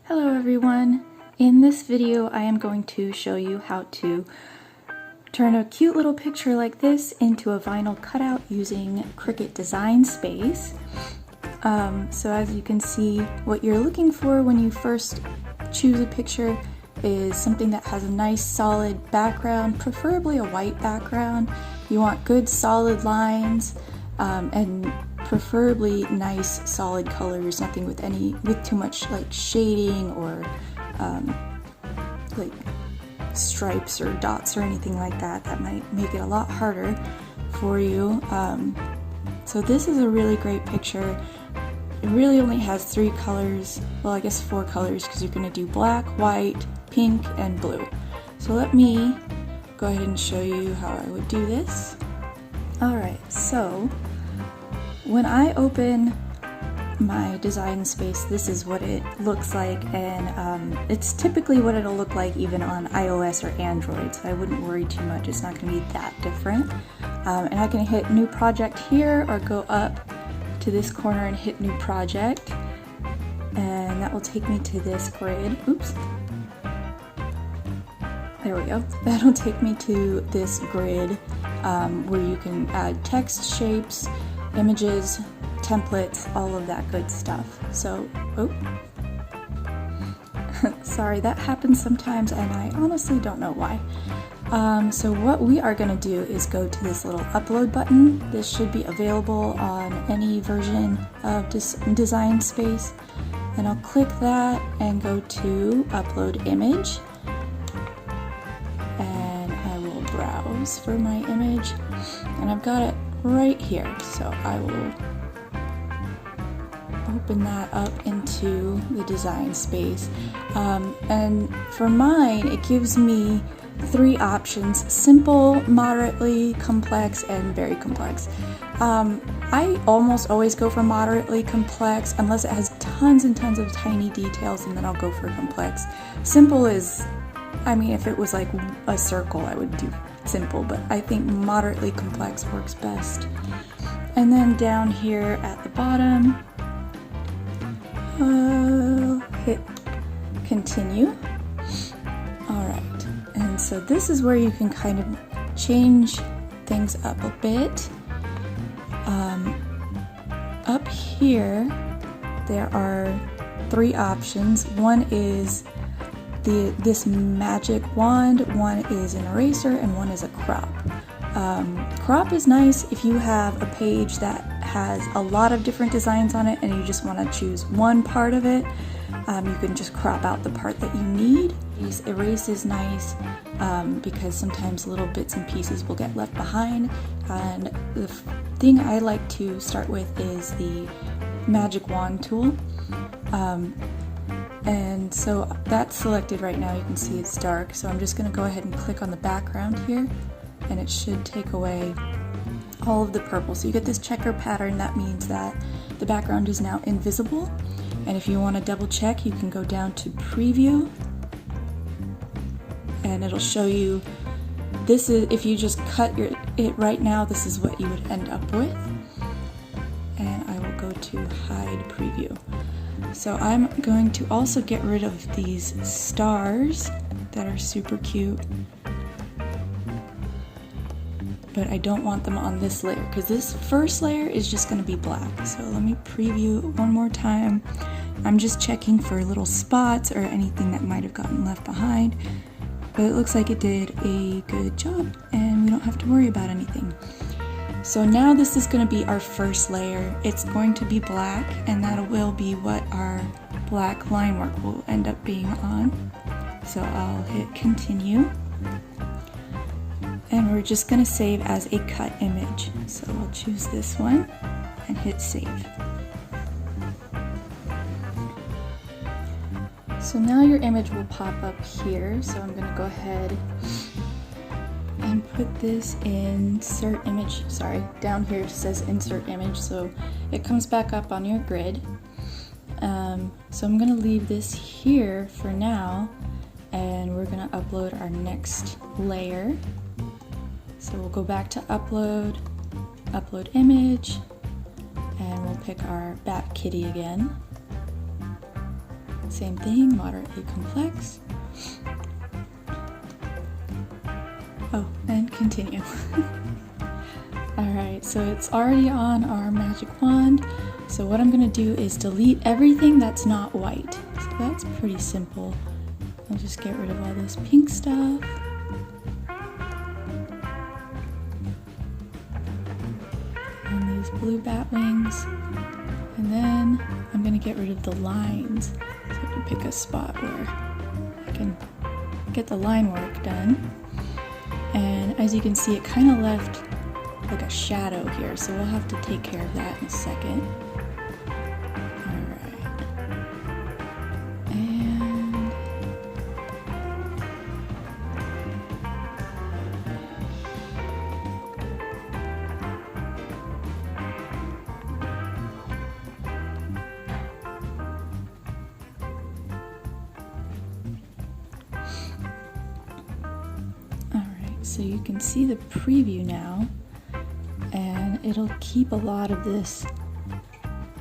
Hello everyone! In this video I am going to show you how to turn a cute little picture like this into a vinyl cutout using Cricut Design Space. So as you can see, what you're looking for when you first choose a picture is something that has a nice solid background, preferably a white background. You want good solid lines and preferably nice solid colors, nothing with too much like shading or like stripes or dots or anything like that. That might make it a lot harder for you. So this is a really great picture. It really only has 3 colors, well I guess 4 colors, because you're going to do black, white, pink, and blue. So let me go ahead and show you how I would do this. Alright, so when I open my design space, this is what it looks like, and it's typically what it'll look like even on iOS or Android, so I wouldn't worry too much. It's not going to be that different. And I can hit new project here or go up to this corner and hit new project, and that will take me to this grid. Oops. There we go. That'll take me to this grid where you can add text, shapes, images, templates, all of that good stuff. So, sorry, that happens sometimes and I honestly don't know why. So what we are going to do is go to this little upload button. This should be available on any version of Design Space. And I'll click that and go to upload image. And I will browse for my image. And I've got it right here, so I will open that up into the design space. And for mine, it gives me 3 options: simple, moderately complex, and very complex. I almost always go for moderately complex unless it has tons and tons of tiny details, and then I'll go for complex. Simple is, I mean, if it was like a circle, I would do simple, but I think moderately complex works best. And then down here at the bottom, hit continue. Alright, and so this is where you can kind of change things up a bit. Up here, there are 3 options. One is this magic wand, one is an eraser, and one is a crop. Crop is nice if you have a page that has a lot of different designs on it and you just want to choose one part of it. You can just crop out the part that you need. Erase is nice because sometimes little bits and pieces will get left behind, and the thing I like to start with is the magic wand tool. And so that's selected right now. You can see it's dark, so I'm just going to go ahead and click on the background here, and it should take away all of the purple. So you get this checker pattern. That means that the background is now invisible. And if you want to double check, you can go down to preview, and it'll show you, this is, if you just cut it right now, this is what you would end up with. And I will go to hide preview. So I'm going to also get rid of these stars that are super cute, but I don't want them on this layer because this first layer is just going to be black. So let me preview one more time. I'm just checking for little spots or anything that might have gotten left behind, but it looks like it did a good job and we don't have to worry about anything. So now this is going to be our first layer. It's going to be black, and that will be what our black line work will end up being on. So I'll hit continue. And we're just going to save as a cut image. So we'll choose this one and hit save. So now your image will pop up here. So I'm going to go ahead and put this in insert image. Sorry, down here it says insert image, so it comes back up on your grid. So I'm going to leave this here for now, and we're going to upload our next layer. So we'll go back to upload, upload image, and we'll pick our Bat Kitty again. Same thing, moderately complex. Oh, and continue. Alright, so it's already on our magic wand. So what I'm going to do is delete everything that's not white. So that's pretty simple. I'll just get rid of all this pink stuff. And these blue bat wings. And then I'm going to get rid of the lines. So I can pick a spot where I can get the line work done. And as you can see, it kind of left like a shadow here, so we'll have to take care of that in a second. Alright. And so you can see the preview now, and it'll keep a lot of this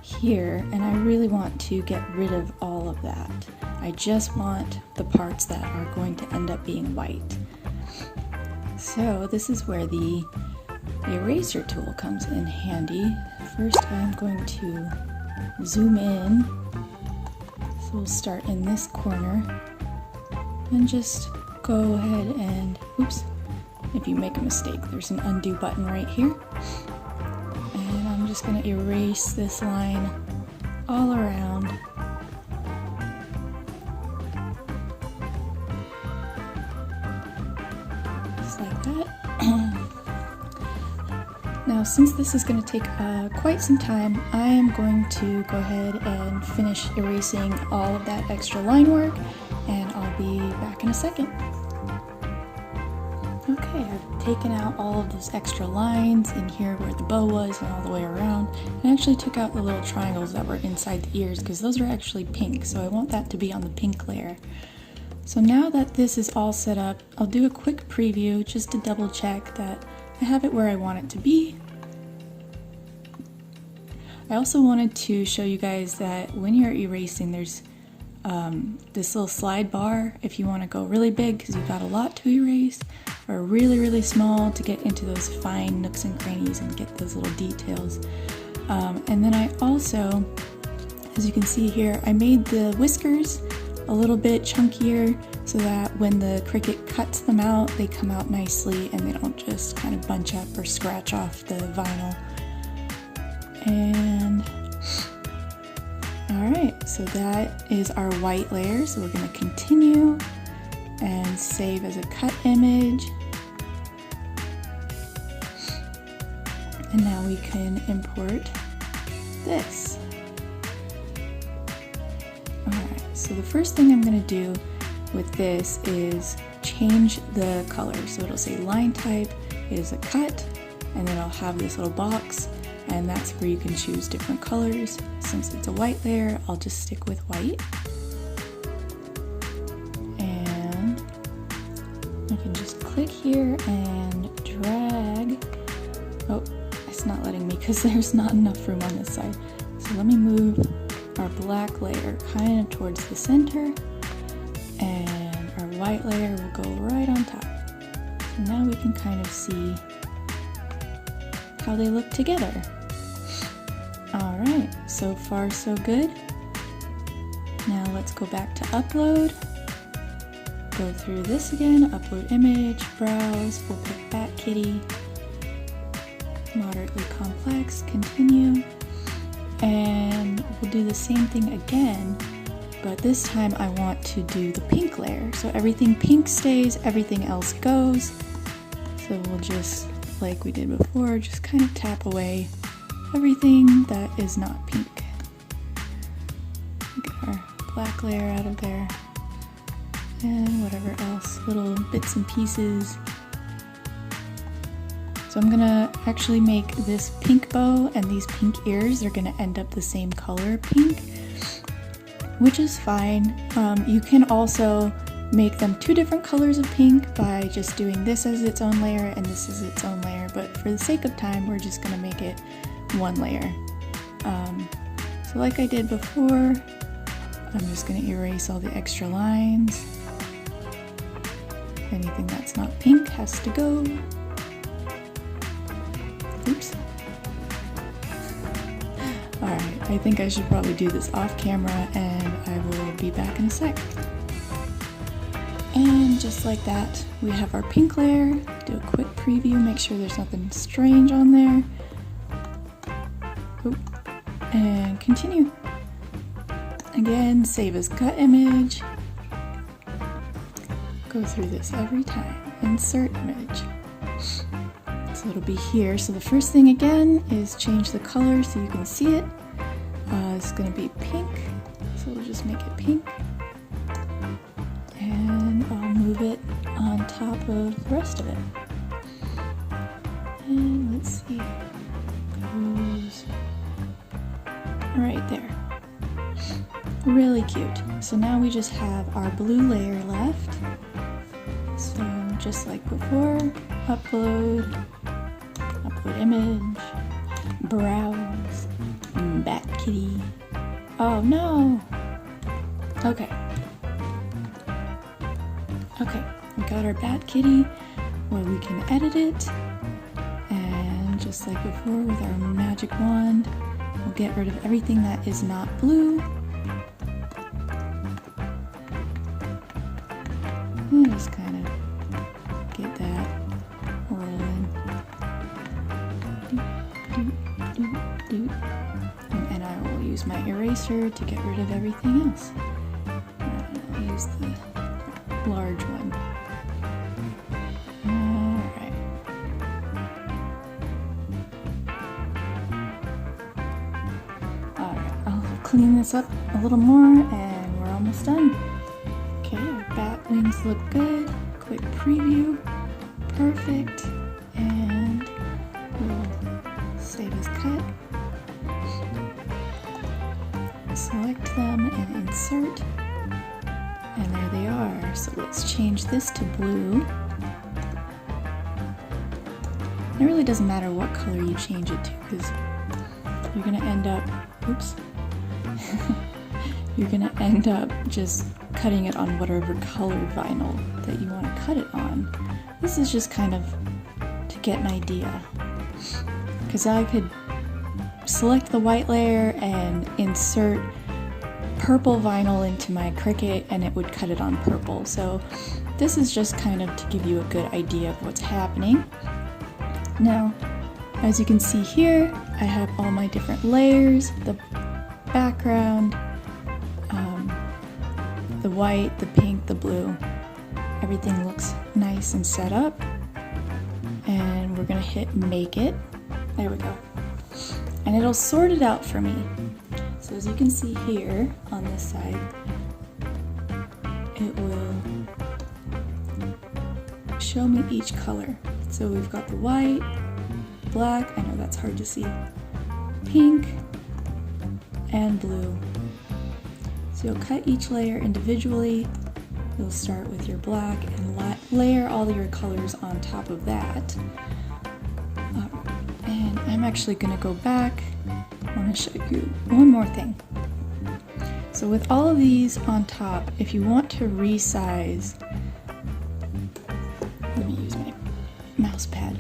here, and I really want to get rid of all of that. I just want the parts that are going to end up being white. So this is where the eraser tool comes in handy. First I'm going to zoom in, so we'll start in this corner and just go ahead and, oops, if you make a mistake, there's an undo button right here. And I'm just going to erase this line all around. Just like that. Now, since this is going to take quite some time, I am going to go ahead and finish erasing all of that extra line work, and I'll be back in a second. Okay, I've taken out all of those extra lines in here where the bow was and all the way around. And I actually took out the little triangles that were inside the ears because those are actually pink, so I want that to be on the pink layer. So now that this is all set up, I'll do a quick preview just to double check that I have it where I want it to be. I also wanted to show you guys that when you're erasing, there's this little slide bar if you want to go really big because you've got a lot to erase, or really small to get into those fine nooks and crannies and get those little details. And then I also, as you can see here, I made the whiskers a little bit chunkier so that when the Cricut cuts them out, they come out nicely and they don't just kind of bunch up or scratch off the vinyl. And alright, so that is our white layer, so we're going to continue and save as a cut image. And now we can import this. Alright, so the first thing I'm going to do with this is change the color. So it'll say line type is a cut, and then I'll have this little box, and that's where you can choose different colors. Since it's a white layer, I'll just stick with white. And I can just click here and drag. Oh, it's not letting me because there's not enough room on this side. So let me move our black layer kind of towards the center, and our white layer will go right on top. So now we can kind of see how they look together. Alright, so far so good. Now let's go back to upload. Go through this again, upload image, browse, we'll pick Bat Kitty, moderately complex, continue, and we'll do the same thing again, but this time I want to do the pink layer. So everything pink stays, everything else goes. So we'll just, like we did before, just kind of tap away everything that is not pink. Get our black layer out of there, and whatever else, little bits and pieces. So I'm gonna actually make this pink bow and these pink ears, they're gonna end up the same color, pink, which is fine. You can also make them two different colors of pink by just doing this as its own layer and this as its own layer, but for the sake of time, we're just gonna make it one layer. So like I did before, I'm just going to erase all the extra lines. Anything that's not pink has to go. Oops. Alright, I think I should probably do this off camera and I will be back in a sec. And just like that, we have our pink layer. Do a quick preview, make sure there's nothing strange on there. Oop. And continue. Again, save as cut image. Go through this every time. Insert image. So it'll be here. So the first thing again is change the color so you can see it. It's going to be pink. So we'll just make it pink. And I'll move it on top of the rest of it. And let's see. Goes right there. Really cute. So now we just have our blue layer left. So just like before, upload image, browse, bat kitty. Oh no! Okay, we got our bat kitty where we can edit it, and just like before with our magic wand, we'll get rid of everything that is not blue. And just kind of get that rolling. And I will use my eraser to get rid of everything else. I'll use the large one. Alright. Alright, I'll clean this up a little more and we're almost done. Okay, our bat wings look good. Quick preview. Perfect. And we'll save as cut. Select them and insert. And there they are. So let's change this to blue. It really doesn't matter what color you change it to because you're going to end up, oops, you're going to end up just cutting it on whatever color vinyl that you want to cut it on. This is just kind of to get an idea. Because I could select the white layer and insert purple vinyl into my Cricut and it would cut it on purple. So this is just kind of to give you a good idea of what's happening. Now, as you can see here, I have all my different layers, the background, the white, the pink, the blue. Everything looks nice and set up. And we're gonna hit make it. There we go. And it'll sort it out for me. So as you can see here on this side, it will show me each color. So we've got the white, black, I know that's hard to see, pink, and blue. So you'll cut each layer individually. You'll start with your black and layer all your colors on top of that. And I'm actually going to go back. I want to show you one more thing. So with all of these on top, if you want to resize, let me use my mouse pad.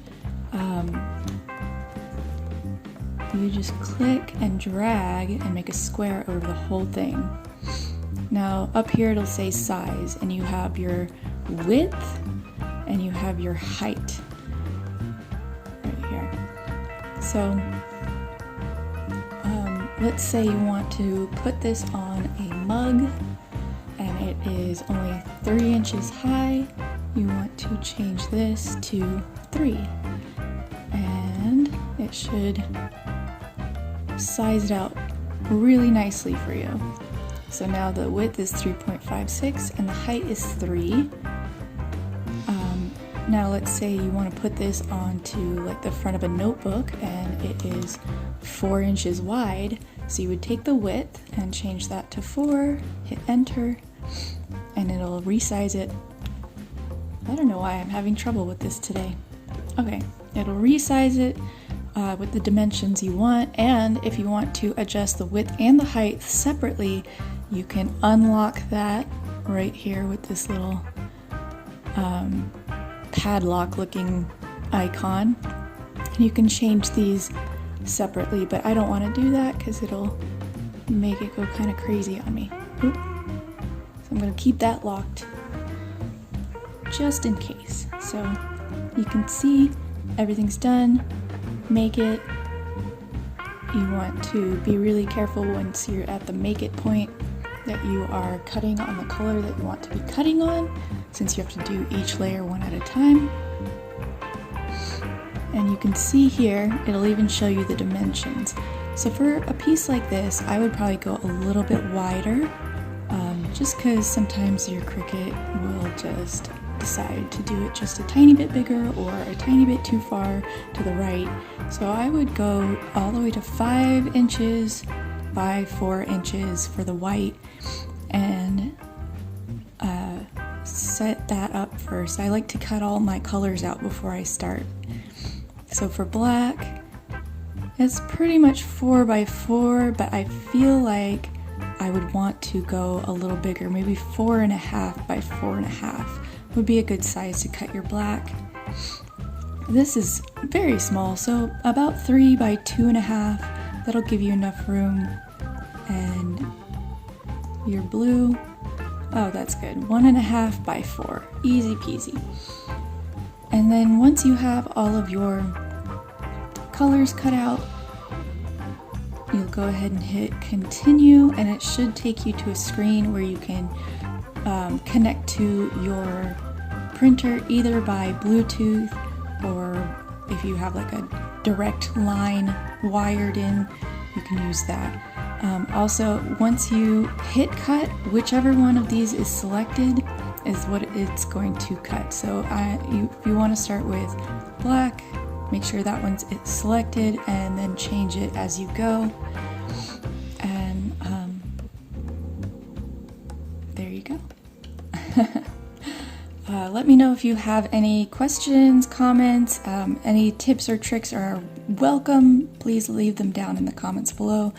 You just click and drag and make a square over the whole thing. Now up here it'll say size, and you have your width and you have your height right here. So let's say you want to put this on a mug and it is only 3 inches high. You want to change this to 3 and it should size it out really nicely for you. So now the width is 3.56 and the height is 3. Now let's say you want to put this onto like the front of a notebook and it is 4 inches wide. So you would take the width and change that to 4, hit enter, and it'll resize it. I don't know why I'm having trouble with this today. Okay, it'll resize it with the dimensions you want, and if you want to adjust the width and the height separately, You can unlock that right here with this little padlock looking icon. And you can change these separately, but I don't want to do that because it'll make it go kind of crazy on me. Oop. So I'm going to keep that locked just in case. So you can see everything's done. Make it. You want to be really careful once you're at the make it point that you are cutting on the color that you want to be cutting on, since you have to do each layer one at a time. And you can see here, it'll even show you the dimensions. So for a piece like this, I would probably go a little bit wider, just because sometimes your Cricut will just decide to do it just a tiny bit bigger or a tiny bit too far to the right. So I would go all the way to 5 inches by 4 inches for the white, and set that up first. I like to cut all my colors out before I start. So for black, it's pretty much 4 by 4, but I feel like I would want to go a little bigger, maybe 4.5 by 4.5 would be a good size to cut your black. This is very small, so about 3 by 2.5, that'll give you enough room. And your blue, oh that's good, 1.5 by 4, easy peasy. And then once you have all of your colors cut out, you'll go ahead and hit continue, and it should take you to a screen where you can connect to your printer either by Bluetooth, or if you have like a direct line wired in, you can use that. Also, once you hit cut, whichever one of these is selected is what it's going to cut. So if you want to start with black, make sure that one's selected and then change it as you go. And there you go. Let me know if you have any questions, comments, any tips or tricks are welcome. Please leave them down in the comments below.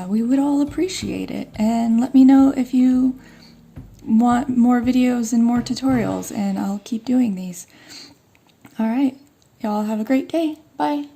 We would all appreciate it. And let me know if you want more videos and more tutorials, and I'll keep doing these. All right, y'all have a great day. Bye.